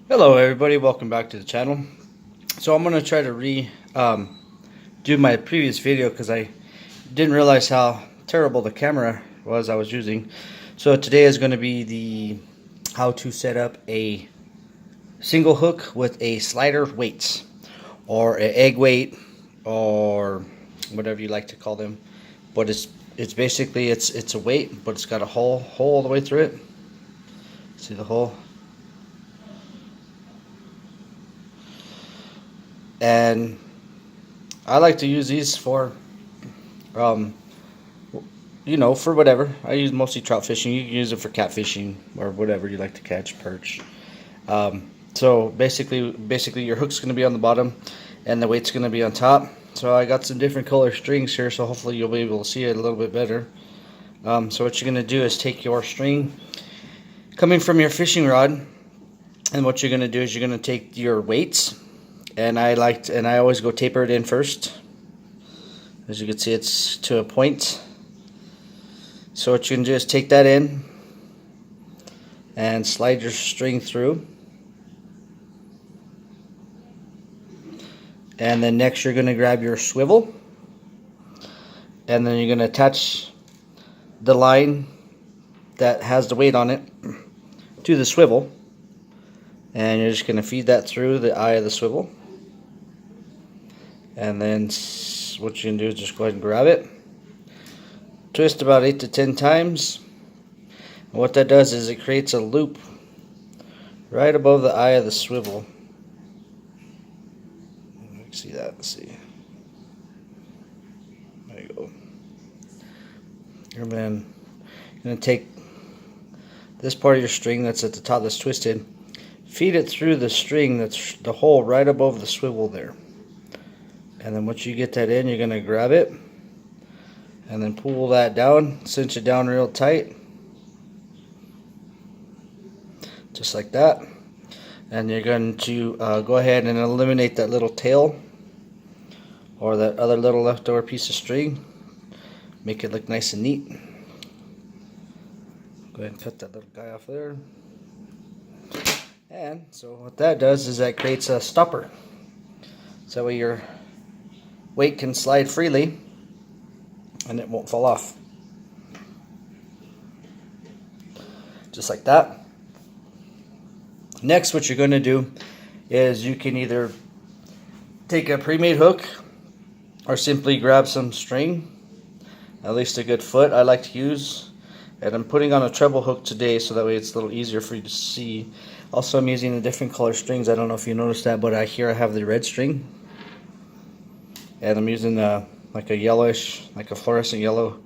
Hello everybody, welcome back to the channel. So I'm going to try to do my previous video because I didn't realize how terrible the camera was I was using. So today is going to be the how to set up a single hook with a slider weights or an egg weight or whatever you like to call them. But it's basically it's a weight, but it's got a hole all the way through it. See the hole? And I like to use these for, um, for whatever. I use mostly trout fishing. You can use it for catfishing or whatever you like to catch, perch. So basically, your hook's going to be on the bottom, and the weight's going to be on top. So I got some different color strings here, so hopefully you'll be able to see it a little bit better. So what you're going to do is take your string coming from your fishing rod, and what you're going to do is you're going to take your weights. And I always go taper it in first. As you can see, it's to a point. So what you can do is take that in and slide your string through. And then next you're going to grab your swivel. And then you're going to attach the line that has the weight on it to the swivel. And you're just going to feed that through the eye of the swivel. And then what you can do is just go ahead and grab it. Twist about 8 to 10 times. And what that does is it creates a loop right above the eye of the swivel. You can see that. Let's see. There you go. And then you're going to take this part of your string that's at the top that's twisted, feed it through the string that's the hole right above the swivel there. And then once you get that in, you're going to grab it and then pull that down, cinch it down real tight, just like that. And you're going to go ahead and eliminate that little tail or that other little leftover piece of string. Make it look nice and neat. Go ahead and cut that little guy off there. And so what that does is that creates a stopper. So that way your weight can slide freely and it won't fall off. Just like that. Next, what you're going to do is you can either take a pre-made hook or simply grab some string, at least a good foot I like to use. And I'm putting on a treble hook today so that way it's a little easier for you to see. Also, I'm using the different color strings. I don't know if you noticed that, but here I have the red string. And I'm using like a yellowish, like a fluorescent yellow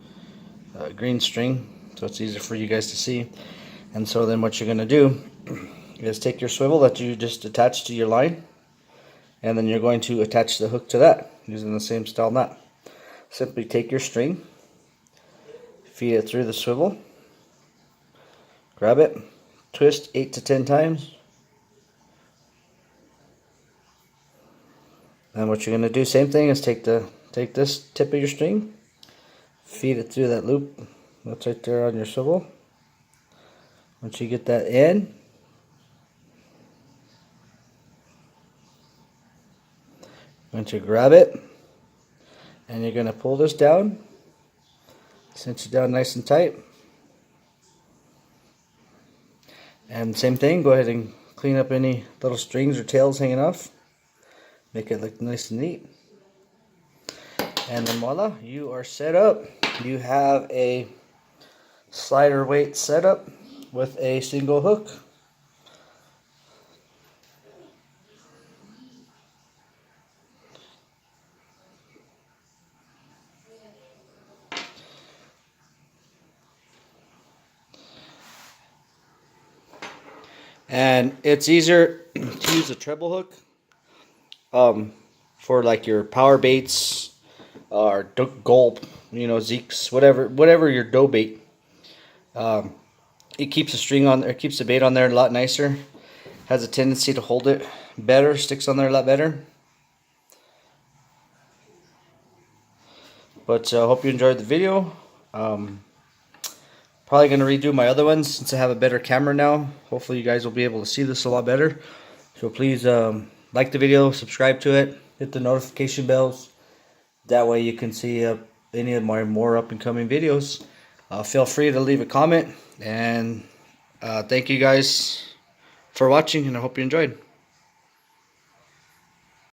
green string, so it's easier for you guys to see. And so then what you're going to do is take your swivel that you just attached to your line, and then you're going to attach the hook to that using the same style knot. Simply take your string, feed it through the swivel, grab it, twist 8 to 10 times. And what you're going to do, same thing, is take this tip of your string, feed it through that loop that's right there on your swivel. Once you get that in, you're going to grab it, and you're going to pull this down, cinch it down nice and tight. And same thing, go ahead and clean up any little strings or tails hanging off. Make it look nice and neat. And then voila, you are set up. You have a slider weight setup with a single hook. And it's easier to use a treble hook for like your power baits or gulp, Zeeks, whatever your dough bait. It keeps the string on there, keeps the bait on there a lot nicer. Has a tendency to hold it better, sticks on there a lot better. But I hope you enjoyed the video. Probably going to redo my other ones since I have a better camera now. Hopefully you guys will be able to see this a lot better. So please like the video, subscribe to it, hit the notification bells. That way you can see any of my more up and coming videos. Feel free to leave a comment, and thank you guys for watching, and I hope you enjoyed.